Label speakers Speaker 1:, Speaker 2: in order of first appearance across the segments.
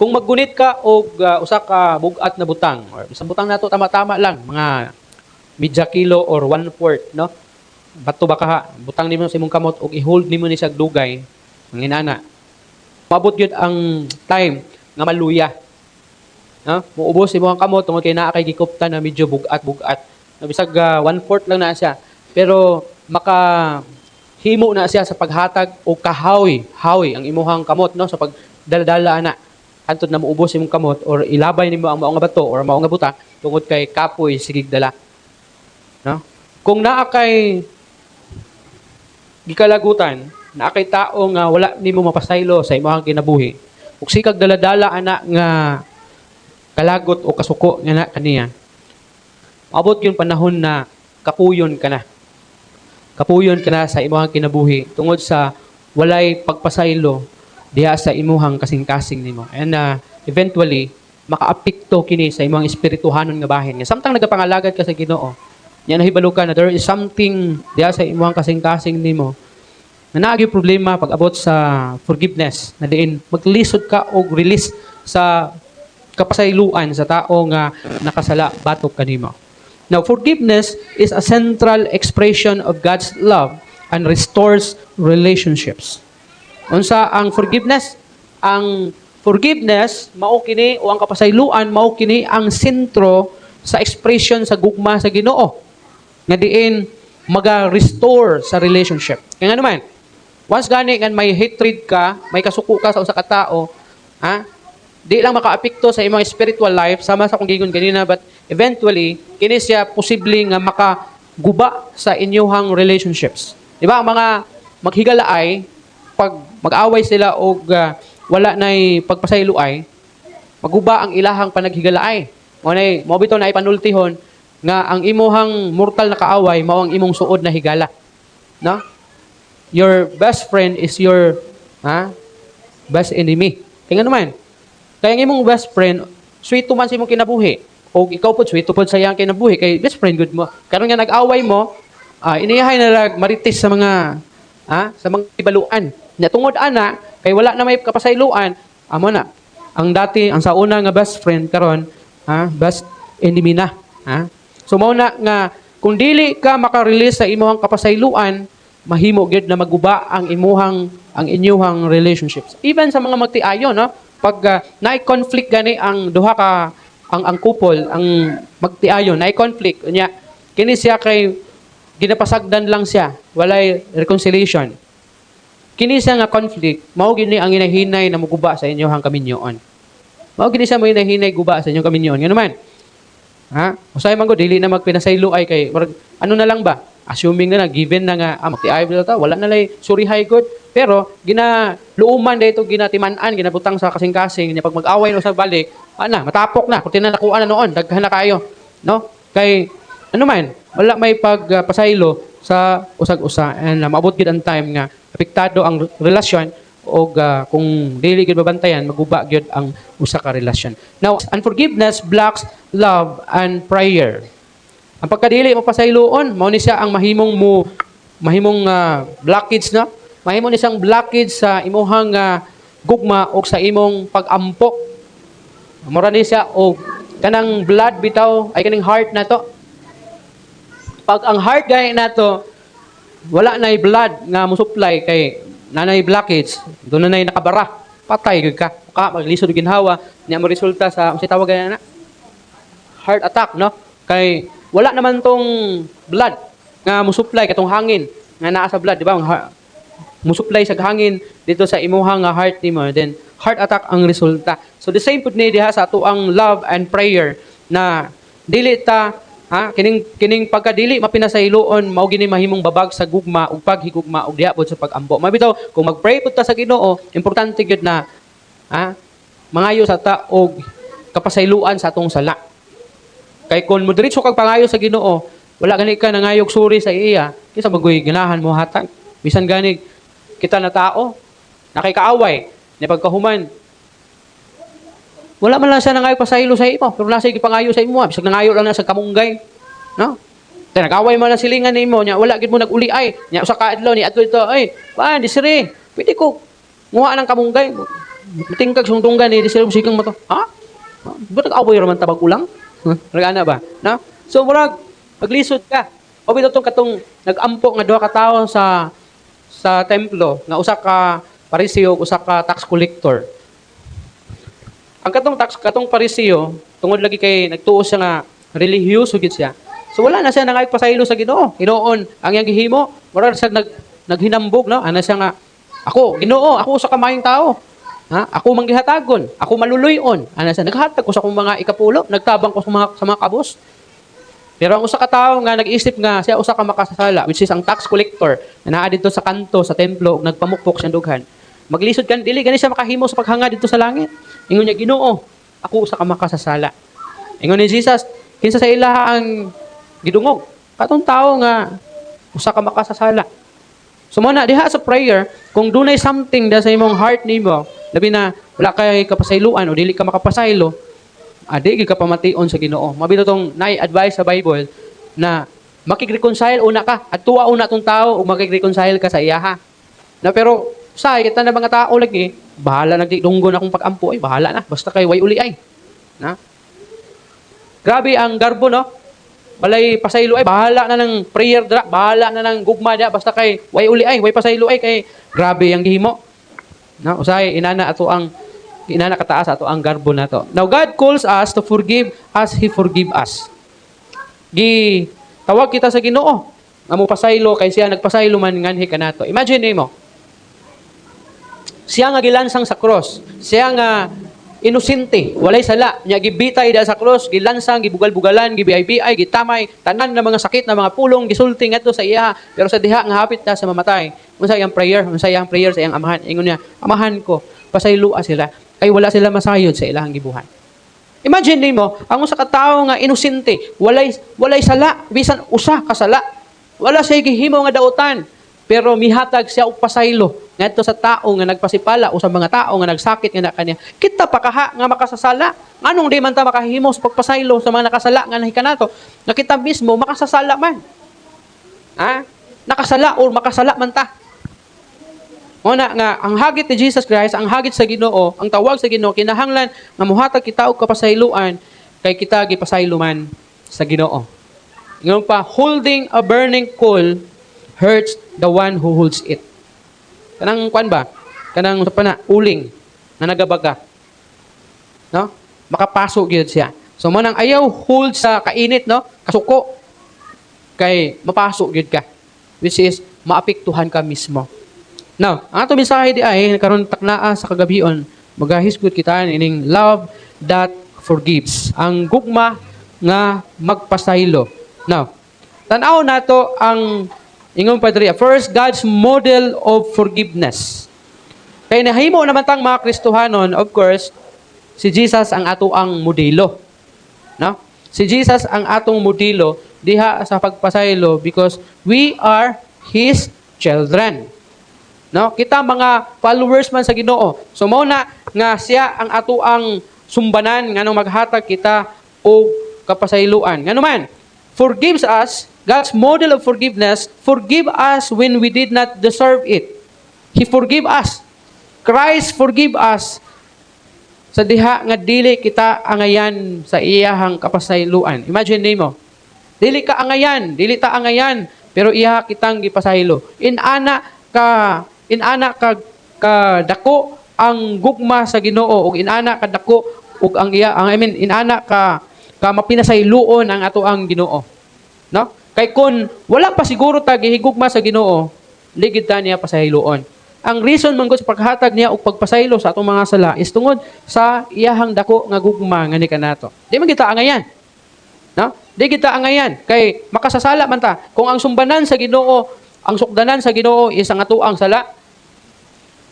Speaker 1: Kung maggunit ka og usa ka bugat na butang or sa butang nato tama-tama lang mga media kilo or 1/4, no? Bato ba kaha, butang nimo sa imong kamot og i-hold nimo ni sa dugay, ang inana. Maabot gyud ang time nga maluya. No? Muubos imo ang kamot tungod kay naa kay gikuptan na medyo bugat-bugat. No, bisag 1/4 lang na siya. Pero maka himo na siya sa paghatag o kahawi ang imuhang kamot, no, sa pagdaladala ana hantod na muubos imong kamot or ilabay nimo ang mao nga bato or mao nga buta tungod kay kapoy sigig dala, no? Kung naa kay gikalagutan, naa kay tao nga wala nimo mapasaylo sa imong kinabuhi ug sikag daladala ana nga kalagot o kasuko nga na kaniya, maabot yung panahon na kapuyon ka na. Kapuyon ka na sa imong kinabuhi tungod sa walay pagpasaylo diha sa imuhang kasing-kasing nimo. And eventually, makaapekto kini sa imong espirituhanon nga bahin. Nga samtang nagapangalagad ka sa Ginoo, nya nahibalo ka na there is something diha sa imong kasing-kasing nimo na naagi problema pag abot sa forgiveness na diin maglisod ka og release sa kapasayloan sa tao nga nakasala batok kanimo. Now, forgiveness is a central expression of God's love and restores relationships. Unsa ang forgiveness? Ang forgiveness mao kini o ang kapasayloan mao kini ang sentro sa expression sa gugma sa Ginoo. Nga diin maga-restore sa relationship. Kaya nga naman, once gani nga may hatred ka, may kasuko ka sa usa ka tao, di lang makaapekto sa imong spiritual life sama sa kung gigon kanina, but eventually kini siya posibleng nga makaguba sa inyong relationships. Di ba ang mga maghigalaay pag mag-away sila og wala nay pagpasayloay, maguba ang ilahang panaghigalaay. Mo bitaw na ipanultihon nga ang imuhang mortal na kaaway mao ang imong suod na higala. No? Your best friend is your best enemy. Kaya naman, kaya ang imong best friend, sweet man sa imong kinabuhi. O ikaw po, sweet po sa iyang kinabuhi. Kay best friend, good mo. Karon nga nag-away mo, iniyahay na marites sa mga ibaluan. Nya tungod ana, kay wala na may kapasayloan, amo na. Ang sa una nga best friend karon, best enemy na. So mao na nga kung dili ka maka-release sa imong kapasayloan, mahimo gyud na maguba ang inyuhang relationships. Even sa mga magtiayon, no? Pag naay-conflict gani ang duha ka ang couple, ang magtiayon, naay-conflict unya kini siya kay ginapasagdan lang siya, walay reconciliation. Kini siya nga conflict, mao gini ang hinahinay na muguba sa inyong kaminyoon. Mao gini siya mo hinahinay guba sa inyong kaminyoon. Nga naman, usay man ko dili na magpinasaylo ay kay ano na lang ba? Assuming na given na nga magtiayon ta, wala na lay surihay good. Pero luuman dito ginatiman-an, ginabutang sa kasing-kasing, nya pag mag-away no sa balik, matapok na, kuti na nakuha na noon, daghan na kayo, no? Kay ano man, wala may pagpasaylo sa usag-usa and maabot gid ang time nga apektado ang relasyon o kung dili gid babantayan, maguba gyud ang usa ka relasyon. Now, unforgiveness blocks love and prayer. Ang pagkadili mo pasayloon, mao ni siya ang mahimong blockage, no? Mahimo ni siyang blockage sa imuhang gugma o sa imong pag-ampok. Mura ni siya o kanang blood bitaw ay kaning heart na to. Pag ang heart gay na to wala nay blood nga mo-supply kay nanay blockage, doon na nay nakabara, patay gyud ka. Maglisod ginhawa, nya mo resulta sa unsa tawag na heart attack, no? Kay wala naman tong blood nga mo-supply katong hangin nga naa sa blood, di ba? Musupply sa hangin dito sa imuhang heart nimo, then heart attack ang resulta. So the same pud ni diha sa ato ang love and prayer na dili ta kining pagkadili mapinasayloon mao gini mahimong babag sa gugma ug paghigugma ug diha pod sa pag-ampo. Mabitaw kung mag-pray pud ta sa Ginoo, importante gyud na mangayo sa ta og kapasayloan sa atong sala. Kay kun mo diretso kag pangayo sa Ginoo, wala gani ka nangayog suri sa iya, kinsa magoy ganahan mo hatag. Bisan gani kita na tao, nakikaaway, na pagkahuman, wala man lang siya nangayo pasaylo sa imo, pero nasa ipangayo sa imo, bisag nangayo lang na sa kamunggay, no? Kaya nag-away man lang silingan ni mo, wala gid mo nag-uli ay, usa ka adlaw ni adto ito, ay, disiri, pwede ko, nguha ng kamunggay, Tingkag sung tunggan di sila musikang mo to. Ha? Ba't nag-apoy raman tabag ulang? Nagana ba? No? So murag paglisod ka. O bitaw tong katong nag-ampo nga duha ka tawo sa templo nga usa ka Pariseo ug usa ka tax collector. Ang katong Pariseo tungod lagi kay nagtuo siya nga relihiyoso gid siya. So wala na siya nangayag pasaylo sa Ginoo. Hinoon ang iyang gihimo, murag siya naghinambog no. Ana siya nga ako, Ginoo, ako sa kamayong tao. Ha? Ako manggihatagon, ako maluluyon. Ana siya naghatag ko sa akong mga ikapulo, nagtabang ko sa mga kabos. Pero ang usa ka tawo nga nag-isip nga siya usa ka makasasala, which is ang tax collector na naa dito sa kanto sa templo ug nagpamukpok siyang dughan. Maglisod kan dili gani siya makahimo sa paghanga dito sa langit. Ingon niya Ginoo, ako usa ka makasasala. Ingon ni Jesus, kinsa sa ilaha ang gidungog? Katong tawo nga usa ka makasasala. So mo na diha sa prayer, kung dunay something da sa imong heart nimo, labi na wala kay kapasayloan o dili ka makapasaylo, adi gid ka pamation sa Ginoo. Mabito tong nai-advise sa Bible na makig-reconcile una ka, at tuwa una tong tao ug makig-reconcile ka sa iyaha. Na pero say kita na mga tao lagi, bahala nagdunggon akong pag-ampo ay bahala na, basta kay way uli ay. Na? Grabe ang garbo no. Balay pasaylo ay bahala na ng prayer dra, bahala na ng gugma dia basta kay way uli ay, way pasaylo ay kay grabe ang gihimo. Na usay inana kataas ato ang garbo nato. Now God calls us to forgive as He forgive us. Tawag kita sa Ginoo nga mo pasaylo kay siya nagpasaylo man nganhi kanato. Imagine nimo. Siya nga gilansang sa cross, siya nga inosente, walay sala, nya gibitay dahil sa cross, gilansang, gibugal-bugalan, gibiay-biay, gitamay, tanan na mga sakit na mga pulong, gisulti ngadto sa iya, pero sa diha nga hapit na sa mamatay. Unsa iyang prayer sa iyang amahan. Ingon niya, amahan ko, pasaylua sila, kay wala sila masayod sa ilahang gibuhat. Imagine nimo, ang usa ka tawo nga inosente, walay sala, bisan usa ka sala. Wala siya gihimo nga daotan, pero mihatag siya og pasaylo ngadto sa tao nga nagpasipala o sa mga tao nga nagsakit nga na kaniya. Kita pa kaha nga makasasala. Nganong di man ta makahimo sa pagpasaylo sa mga nakasala nga nahikanato? Nga kita mismo makasasala man. Ha? Nakasala o makasala man ta. Una nga ang hagit ni Jesus Christ, ang hagit sa Ginoo, ang tawag sa Ginoo kinahanglan nga mohatag kita og kapasayloan kay kita gipasaylo man sa Ginoo. Ingon pa, holding a burning coal hurts the one who holds it. Kanang kwan ba? Kanang uling na nagabaga. No? Makapasok gyud siya. So man ang ayaw hold sa kainit no, kasuko kay mapasok gyud ka. Which is maapektuhan ka mismo. Now, ang ato mensahe di ay karon taknaa sa kagabion, magahisgot kita ining love that forgives. Ang gugma nga magpasaylo. Now, tan-aw nato ang ingon pa diri, first, God's model of forgiveness. Kaya nahimo naman tang mga Kristohanon, of course, si Jesus ang ato ang modelo. No? Si Jesus ang atong modelo diha sa pagpasaylo because we are His children. No? Kita mga followers man sa Ginoo. So mao na nga siya ang ato ang sumbanan nganong maghatag kita og kapasayloan. Ngano man, forgives us. God's model of forgiveness, forgive us when we did not deserve it. He forgive us. Christ forgive us sa diha nga dili kita angayan sa iyahang kapasayloan. Imagine nimo, dili ka angayan, dili ta angayan, pero iya kitang gipasaylo. Inana ka dako ang gugma sa Ginoo ug inana ka dako ug ang inana ka mapinasayloon ang ato ang Ginoo. No? Kay kun wala pa siguro ta gihigugma sa Ginoo, ligid ta niya pasayloon. Ang reason man gud sa paghatag niya og pagpasaylo sa atong mga sala is tungod sa iyahang dako nga gugma nga ni kanato. Di man kita angayan. No? Di kita angayan kay makasasala man ta. Kung ang sumbanan sa Ginoo, ang sukdanan sa Ginoo is ang atoang sala,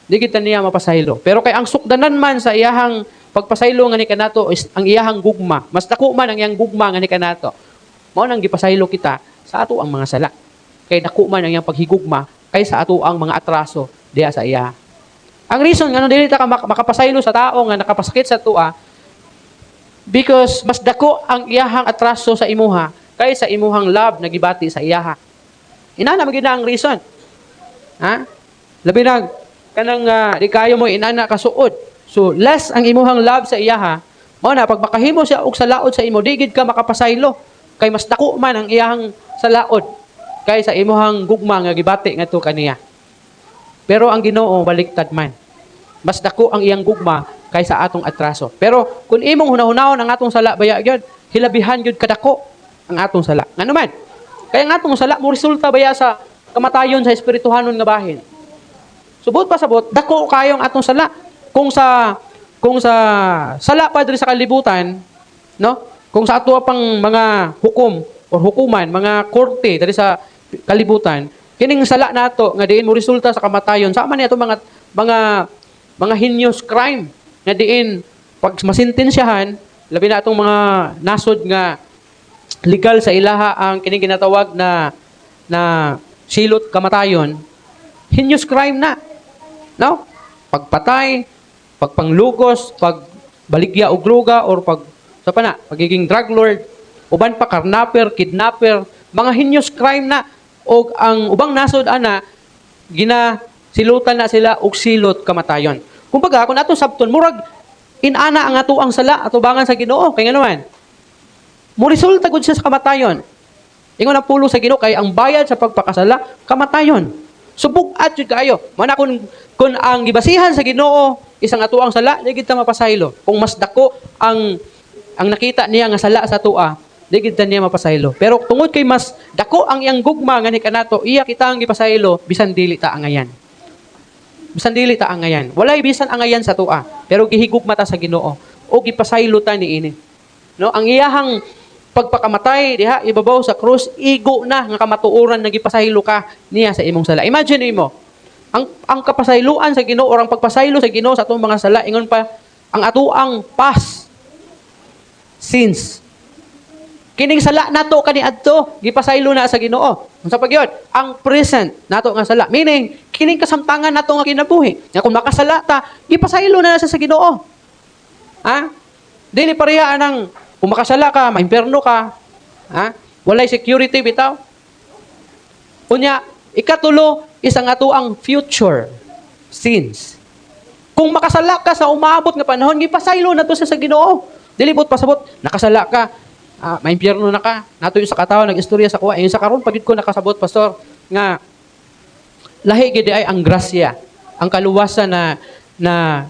Speaker 1: di kita niya mapasaylo. Pero kay ang sukdanan man sa iyahang pagpasaylo nga ni kanato is ang iyahang gugma. Mas dako man ang iyang gugma nga ni kanato. Mao nang gipasaylo kita sa ato ang mga sala. Kay dako man ang iyang paghigugma kay sa ato ang mga atraso diha sa iya. Ang reason nga dili ta ka makapasaylo sa tao nga nakapasakit sa tua because mas dako ang iyahang atraso sa imuha kay sa imuhang love na gibati sa iyaha. Inana magid na ang reason. Ha? Labi na kanang di kayo mo inana kasuod. So less ang imuhang love sa iya ha. Mao na pag makahimo siya og salaod sa imo, digid ka makapasaylo. Kay mas dako man ang iyang salaod kay sa imuhang gugma nga gibati ngadto kaniya. Pero ang Ginoo baliktad man. Mas dako ang iyang gugma kaysa atong atraso. Pero kung imong hunahunahon ang atong sala baya gyud, hilabihan gyud kadako ang atong sala. Ngano man? Kaya ang atong sala mo resulta baya sa kamatayon sa espirituhanon nga bahin. Subot pa sabot, dako kayo ang atong sala. Kung sa sala pa diri sa kalibutan, no? Kung sa ato pang mga hukom or hukuman, mga korte diri sa kalibutan, kining sala nato nga diin mo resulta sa kamatayon. Sama niya ato mga heinous crime nga diin pag masintensyahan, labi na atong mga nasod nga legal sa ilaha ang kining ginatawag na silot kamatayon, heinous crime na. No? Pagpatay, pagpanglugos, pagbaligya og droga or pagiging drug lord, uban pa karnaper, kidnapper, mga heinous crime na og ang ubang nasod ana silutan na sila og silot kamatayon. Kumbaga kung ato sabton murag inana ang ato ang sala atubangan sa Ginoo kay nganoman. Mo resulta gud siya sa kamatayon. Ingon ang pulo sa Ginoo kay ang bayad sa pagpakasala kamatayon. Subok at jud kayo. Mana kung ang gibasihan sa Ginoo isang ato ang sala, di kita mapasaylo. Kung mas dako ang nakita niya nga sala sa tua, di kita niya mapasaylo. Pero tungod kay mas dako ang iyang gugma nga ni kanato, iya kita ang gipasaylo bisan dili ta angayan. Bisan dili ta angayan. Walay bisan angayan sa tua, pero gihigugma ta sa Ginoo o gipasaylo ta niini. No, ang iyahang pagpakamatay diha ibabaw sa krus, igo na nga kamatuoran nga gipasaylo ka niya sa imong sala. Imagine mo, ang kapasayloan sa Ginoo or ang pagpasaylo sa Ginoo sa atong mga sala ingon pa ang atuang past sins. Kining sala nato kaniadto gipasaylo na sa Ginoo. Unsa pa gyud? Ang present nato nga sala. Meaning kining kasamtangan nato nga kinabuhi. Nga kung makasala ta, gipasaylo na sa Ginoo. Ha? Dili pareha anang kung makasala ka, maimpierno ka. Ha? Walay security bitaw. Unya, ikatulo, isang ato ang future sins. Kung makasala ka sa umabot nga panahon, gipasaylo na to sa Ginoo. Dilibot pasabot, nakasala ka, maimpierno na ka. Nato yung sa katawan, nag-istorya sa kuha. Yung sa karon pagid ko nakasabot, pastor, nga lahi gid ay ang grasya, ang kaluwasan na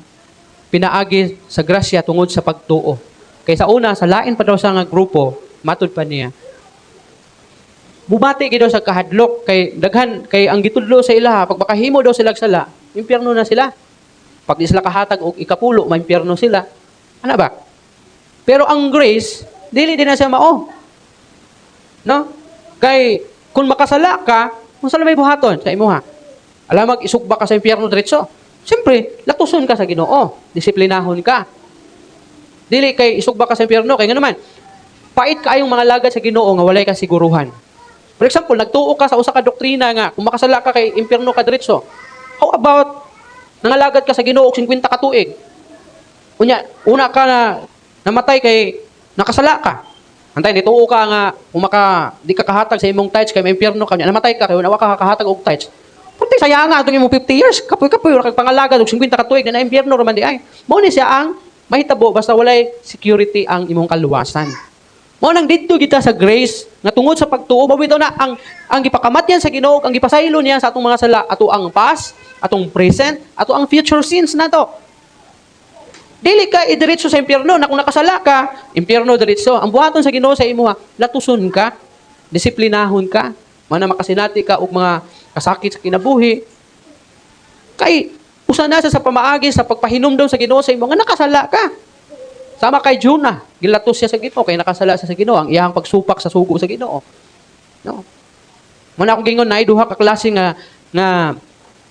Speaker 1: pinaagi sa grasya tungod sa pagtuo. Kaysa una, sa lain pa daw sa nga grupo, matud pa niya. Bumati gid daw sa kahadlok kay daghan kay ang gitudlo sa ilaha pag makahimo daw sila sala, impyerno na sila. Pag di sila kahatag og ikapulo, maimpyerno sila. Ana ba? Pero ang grace, dili din na siya mao. No? Kay kung makasala ka, kung sala may buhaton sa imuha. Alam isugba ka sa impyerno diretso. Siyempre, latuson ka sa Ginoo, disiplinahon ka. Dili kay isugba ka sa impyerno kay ngano man. Pait kaayong mga lagad sa Ginoo nga walay ka siguruhan. For example, nagtuo ka sa usa ka doktrina nga kung makasala ka kay impyerno ka diretso. How about nangalagad ka sa Ginoo og 50 ka tuig? Unya, una ka na namatay kay nakasala ka. Antay nituo ka nga kung di ka kahatag sa imong tithes kay may impyerno ka, namatay ka kay wala ka kahatag og tithes. Puti sayang nga atong imong 50 years, kapoy-kapoy ra kag pangalagad og 50 ka tuig na impyerno ra man di ay. Mao ni siya ang mahitabo basta walay security ang imong kaluwasan. Mao nang didto kita sa grace nga tungod sa pagtuo mabitaw na ang gipakamatyan sa Ginoo, ang gipasaylo niya sa atong mga sala, ato ang past, atong present, ato ang future sins nato. Dili ka idiretso sa impyerno na kung nakasala ka, impyerno diretso. Ang buhaton sa Ginoo sa imuha, latuson ka, disiplinahon ka, mana makasinati ka og mga kasakit sa kinabuhi. Kay usa na sa pamaagi sa pagpahinumdom sa Ginoo sa imo nga nakasala ka. Sama kay Jonah, gilatos siya sa Ginoo kay nakasala siya sa Ginoo, ang iyang pagsupak sa sugo sa Ginoo. No. Muna akong gingon na duha ka klase nga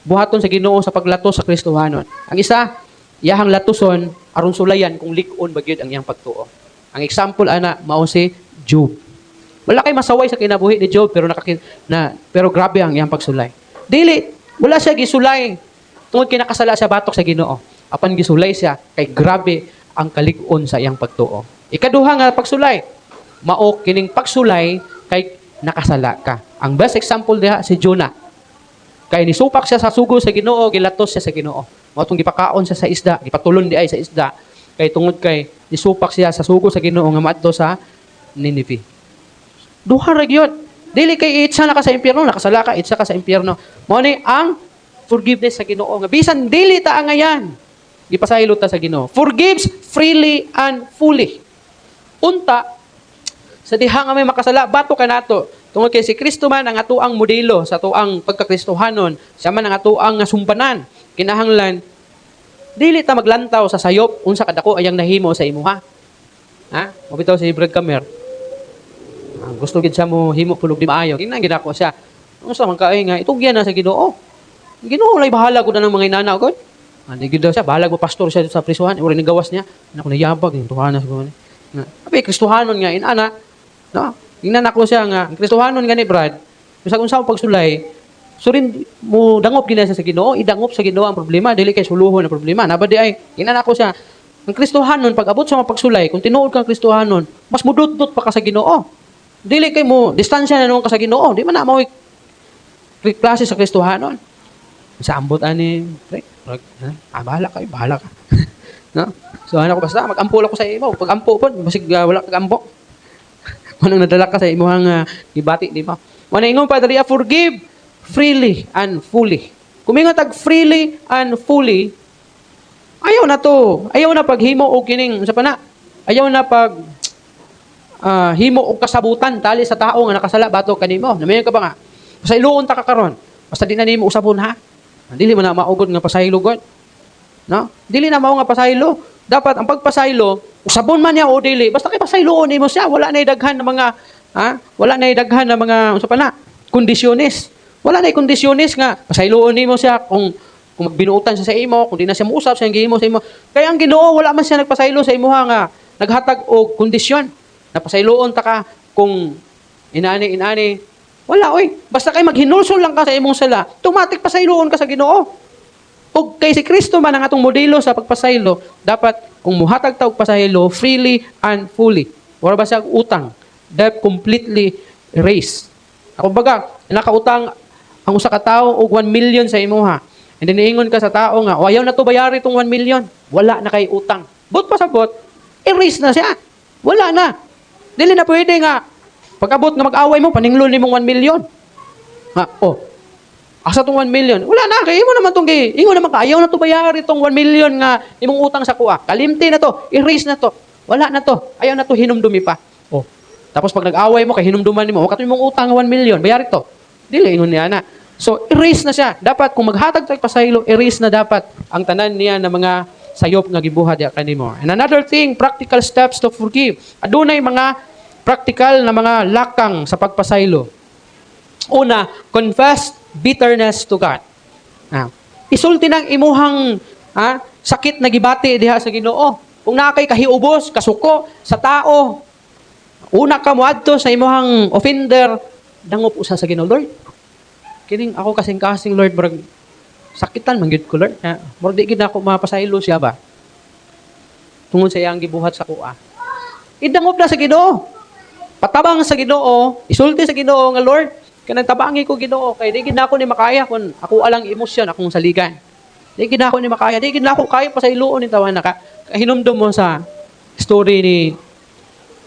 Speaker 1: buhaton sa Ginoo sa paglatos sa Kristohanon. Ang isa, iyang latuson aron sulayan kung lik-on ba gyud ang iyang pagtuo. Ang example ana mao si Job. Wala kay masaway sa kinabuhi ni Job pero grabe ang iyang pagsulay. Dili wala siya gisulay tungod kay nakasala siya batok sa Ginoo. Apan gisulay siya kay grabe ang kalig-on sa iyang pagtuo. Ikaduha nga pagsulay, mao kining pagsulay kay nakasala ka. Ang best example diha si Jonah. Kay nisupak siya sa sugo sa Ginoo, gilatos siya sa Ginoo. Mao tong gipakaon siya sa isda, gipatulon di ay sa isda. Kay tungod kay nisupak siya sa sugo sa Ginoo nga maadto sa Nineveh. Duha ra gyud. Dili kay itsa na ka sa impyerno, nakasala ka, itsa ka sa impyerno. Mao ni ang forgiveness sa Ginoo nga bisan dili ta angayan. Gipasaylo ta sa Ginoo. Forgives freely and fully. Unta sa diha nga may makasala bato kanato. Tungod kay si Kristo man ang atuang modelo sa atuang pagkakristohanon, siya man ang atuang sumpanan. Kinahanglan dili ta maglantaw sa sayop unsa kadako ayang nahimo sa imuha. Ha? Mabitaw si Brad Kamer. Gusto gid siya mo himo pulog di maayo. Kinang gidako siya. Unsa man kaay nga itugyan na sa Ginoo. Ginoo lay bahala gud nang mga inana gud. Di gid daw siya bahala go pastor siya sa prisuhan. Uri ni gawas niya. Nako nayabag yung tuhana siguro. Abi Kristohanon nga inana. No? Ingnan ako siya nga Kristohanon gani Brad. Bisag unsa pagsulay, surin mo dangop gina sa Ginoo, idangop sa Ginoo ang problema, dili kay suluhon ang problema. Nabadi ay ingnan ako siya. Ang Kristohanon pag abot sa mga pagsulay, kung tinuod kang Kristohanon, mas mudot-dot pa ka sa Ginoo. Dili kay mo distansya na nung ka sa Ginoo, di man na mo klase sa Kristohanon. Sa ambot ani, bahala ka, bahala ka. No? So ano ko basta mag-ampo ako sa imo, pag ampo pod, basig wala kag ampo. Manang nadala ka sa imuhang gibati, di ba? Manang ingon pa dali forgive freely and fully. Kumingon tag freely and fully, ayaw na to. Ayaw na paghimo og kining sa pana. Ayaw na pag himo og kasabutan tali sa tao nga nakasala bato kanimo. Namayon ka ba nga? Pasayloon ta ka karon. Basta di na nimo usabon ha. Dili mo na maugod nga pasaylo god. No? Dili na mao nga pasaylo. Dapat ang pagpasaylo, usabon man niya o dili, basta kay pasayloon nimo siya, wala na daghan ng mga wala na daghan ng mga unsa pa na, kondisyones. Wala na kondisyones nga pasayloon nimo siya kung binuutan siya sa imo, kung di na siya muusap sa gihimo sa imo. Kaya ang Ginoo wala man siya nagpasaylo sa imuha nga naghatag og kondisyon. Napasayloon ta ka kung inani. Wala oy, basta kay maghinulsol lang ka sa imong sala, automatic pasayloon ka sa Ginoo. O kay si Kristo man ang atong modelo sa pagpasaylo, dapat kung muhatag ta og pasaylo freely and fully. Wala ba siya utang? Debt completely erased. Ako baga, nakautang ang usa ka tawo og 1 million sa imuha. And then niingon ka sa tao nga, ayaw na to bayari tong 1 million. Wala na kay utang. But pasabot, erase na siya. Wala na. Dili na pwede nga pag-abot nga mag-away mo, paninglon nimong 1 million. Asa tong 1 million? Wala na, kay imo naman tong ingon naman ka, ayaw na to bayari tong 1 million nga imong utang sa kuha. Kalimti na to, erase na to. Wala na to. Ayaw na to hinumdumi pa. Tapos pag nag-away mo, kay hinumduman nimo, kato imong utang nga 1 million, bayari to. Dili ingon niya na. So erase na siya. Dapat kung maghatag tag pasaylo, erase na dapat ang tanan niya na mga sayop nga gibuhat ya kanimo. And another thing, practical steps to forgive. Adunay mga practical na mga lakang sa pagpasaylo. Una, confess bitterness to God. Isulti ng imuhang sakit na gibati diha sa Ginoo. Kung naa kay kahiubos, kasuko sa tao, una ka moadto sa imuhang offender, dangop usa sa Ginoo, Lord. Kining ako kasing-kasing Lord, murag sakitan man gyud ko Lord. Murag di gid ako mapasaylo siya ba. Tungod sa iyang gibuhat sa kuha. Idangop na sa Ginoo. Patabang sa Ginoo, isulti sa Ginoo nga Lord, kanang tabangi ko Ginoo kay di gid ako ni makaya kun ako alang emosyon akong saligan. Di gid ako ni makaya, di gid ako kaya pa sa iluon ni tawana ka. Hinumdum mo sa story ni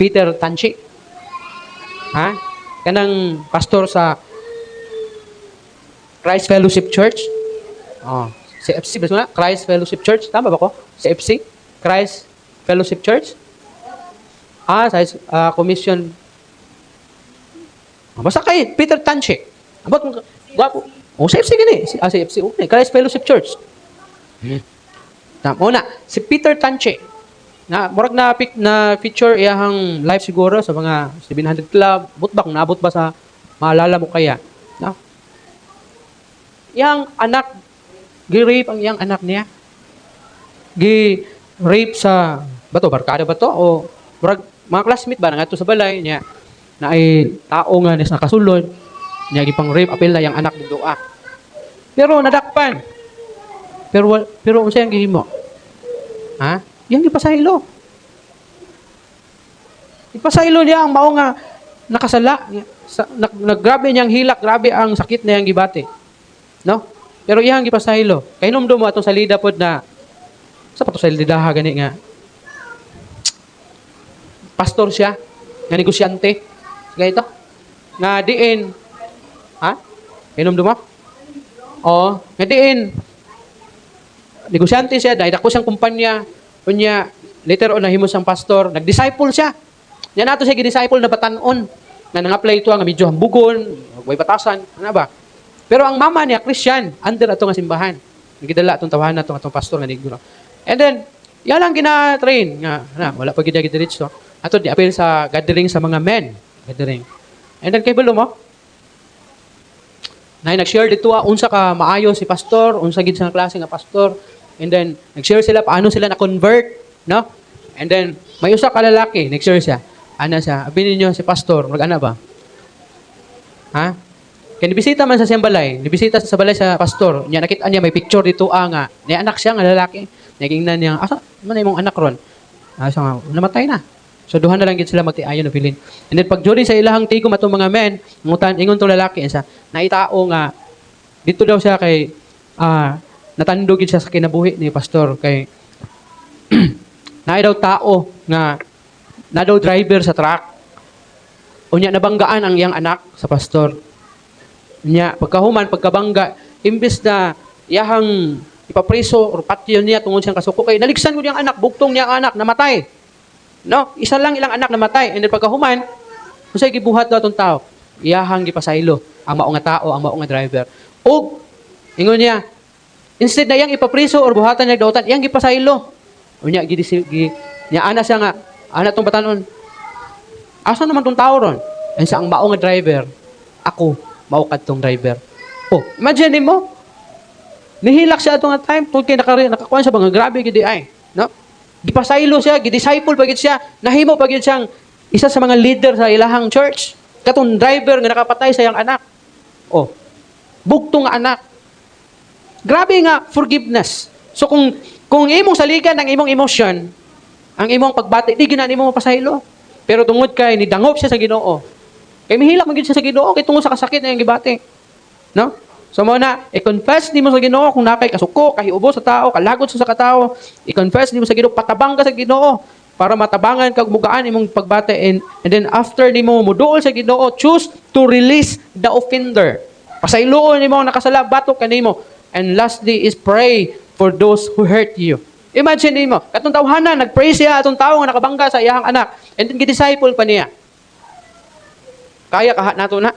Speaker 1: Peter Tanchi. Kanang pastor sa Christ Fellowship Church. CFC ba na? Christ Fellowship Church, tama ba ko? CFC, Christ Fellowship Church. Sa commission. Basta kay Peter Tanchi. Abot mo gwapo. CFC gani. CFC. Okay. Christ Fellowship Church. Una, si Peter Tanchi. Murag na feature iyang live siguro sa mga 700 Club. But kung naabot ba sa maalala mo kaya. Iyang anak, gi-rape ang iyang anak niya. Gi-rape sa, barkada ba to? O murag, mga classmate ba nga sa balay niya na ay tao nga nakasulod niya gipang rape apel na yung anak ni Doa. Pero nadakpan. Pero unsa yang gihimo? Yang gipasaylo. Ipasaylo niya ang mao nga nakasala. Naggrabe niyang hilak, grabe ang sakit na yang gibati. No? Pero iyang gipasaylo. Kay numdum mo atong salida pod na sa pato salida ha gani nga pastor siya, nga negosyante. Ganito. Nga diin, ha? Inom mo? Oo. Nga diin, negosyante siya, dahil ako siyang kumpanya, kunya, later on, nahimo siyang pastor, nag-disciple siya. Yan nato siya gi-disciple na batanon, na nang-apply ito, nga medyo hambugon, may batasan, ano ba? Pero ang mama niya, Christian, under ato nga simbahan. Nagidala atong tawahan atong pastor nga nigulo. And then, yan lang gina-train nga, wala pa gid diretso. Ato di apil sa gathering sa mga men, gathering. And then kay bulo mo, na nag-share dito unsa ka maayo si pastor, unsa gid sa klase nga pastor. And then nag-share sila paano sila na-convert, no? And then may usa ka lalaki, nag-share siya. Ana siya, abi ninyo si pastor, mag-ana ba? Ha? Kaya nibisita man sa siyang balay, nibisita sa balay sa pastor, niya nakita niya may picture dito nga, may anak siya nga lalaki. Nagingnan niya, asa man imong anak ron? Asa nga, namatay na. So duha na lang gid sila magtiayon na bilin. And then pag during sa ilahang tigom atong mga men, ngutan ingon tong lalaki sa naitao nga dito daw siya kay natando gid siya sa kinabuhi ni pastor kay naay daw tao nga na daw driver sa truck. Unya nabanggaan ang iyang anak sa pastor. Unya pagkahuman pagkabangga imbes na iyahang ipapreso or patyon niya tungod siyang kasuko kay naligsan gud yang anak, bugtong niya ang anak namatay. No, isa lang ilang anak namatay. And then pagkahuman, unsay gibuhat daw atong tao? Iyahang gipasaylo ang mao nga tao, ang mao nga driver. Og ingon niya, instead na iyang ipapriso or buhatan niya dautan, iyang gipasaylo. Unya niya ana siya nga, ana tong batanon. Asa naman tong tao ron? And sa ang mao nga driver, ako mao kadtong driver. Oh, imagine mo. Nihilak siya atong time tungod kay nakakuan sa mga grabe gid ay, no? Gipasaylo siya, gidisciple pagit siya, nahimo pagit siyang isa sa mga leader sa ilahang church. Katong driver nga nakapatay sa iyang anak. Oh, bugtong nga anak. Grabe nga forgiveness. So kung imong saligan ang imong emotion, ang imong pagbati, di gyud nimo mapasaylo. Pero tungod kay nidangop siya sa Ginoo. Kay mihilak man gyud siya sa Ginoo kay tungod sa kasakit na iyang gibati. No? So mo na, i-confess nimo sa Ginoo kung nakay kasuko, kahiubo sa tao, kalagod sa katao, i-confess nimo sa Ginoo, patabang ka sa Ginoo para matabangan kag mugaan imong pagbate and then after nimo muduol sa Ginoo, choose to release the offender. Pasayloon nimo ang nakasala batok kanimo. And lastly is pray for those who hurt you. Imagine nimo, katong tawhanan nagpray siya atong tawo nga nakabangga sa iyang anak and then gidisciple pa niya. Kaya kaha nato na.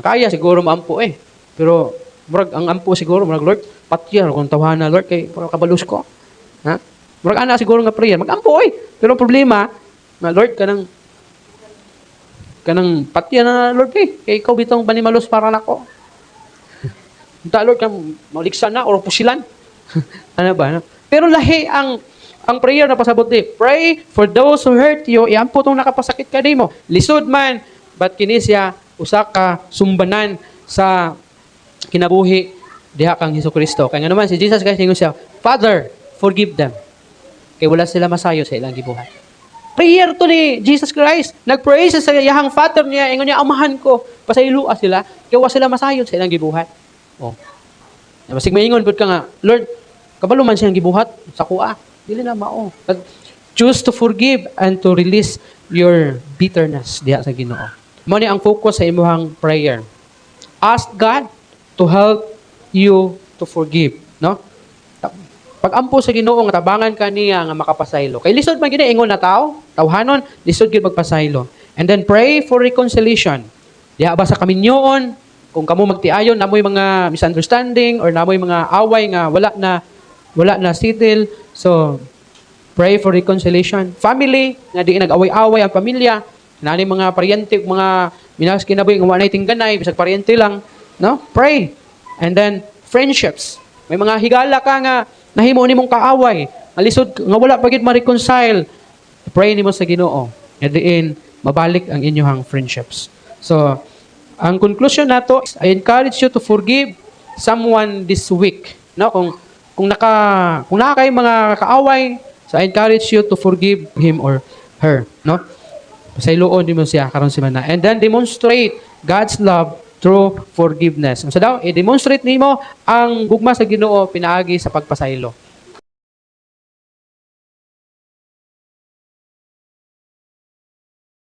Speaker 1: Kaya siguro maampo eh. Pero murag ang ampo siguro murag Lord, patya kung tawhana Lord kay para kabalus ko. Ha? Murag ana siguro nga prayer, magampo eh. Pero problema na Lord kanang patya na Lord eh. Kay ikaw bitong banimalos para nako. Unta Lord kang maligsan na or pusilan. Ano ba? No? Pero lahi ang prayer na pasabot di. Pray for those who hurt you. Iampo tong nakapasakit ka nimo. Lisod man, but kini siya usa ka sumbanan sa kinabuhi diha kang Hesukristo. Kaya nga naman si Jesus Christ ingon siya, Father, forgive them. Kay wala sila masayo sa ilang gibuhat. Prayer to ni Jesus Christ. Nag-pray siya sa iyang Father niya, ingon niya, amahan ko, pasayloa sila, kay wala sila masayo sa ilang gibuhat. Oh. Masig maingon pud ka nga, Lord, kabalo man siyang gibuhat sa kuha. Dili na mao. Choose to forgive and to release your bitterness diha sa Ginoo. Mao ni ang focus sa imong prayer. Ask God to help you to forgive, no? Pag-ampo sa Ginoo nga tabangan ka niya nga makapasaylo. Kay lisod man gid ingon na tao, tawhanon, lisod gid magpasaylo. And then pray for reconciliation. Diha ba sa kaminyoon, kung kamo magtiayon namoy mga misunderstanding or namoy mga away nga wala na settle, so pray for reconciliation. Family nga di nag-away-away ang pamilya, nani mga paryente, mga minas kinabuhi nga wa nay tingganay, bisag paryente lang, no? Pray. And then friendships. May mga higala ka nga nahimo nimong kaaway, alisod nga wala pa gid ma-reconcile. Pray nimo sa Ginoo. Nga diin mabalik ang inyong friendships. So, ang conclusion nato, I encourage you to forgive someone this week. No, kung naka kay mga kaaway, so I encourage you to forgive him or her, no? Pasayloon din mo siya karon semana. And then demonstrate God's love true forgiveness. Unsa daw? I-demonstrate nimo ang gugma sa Ginoo pinaagi sa pagpasaylo.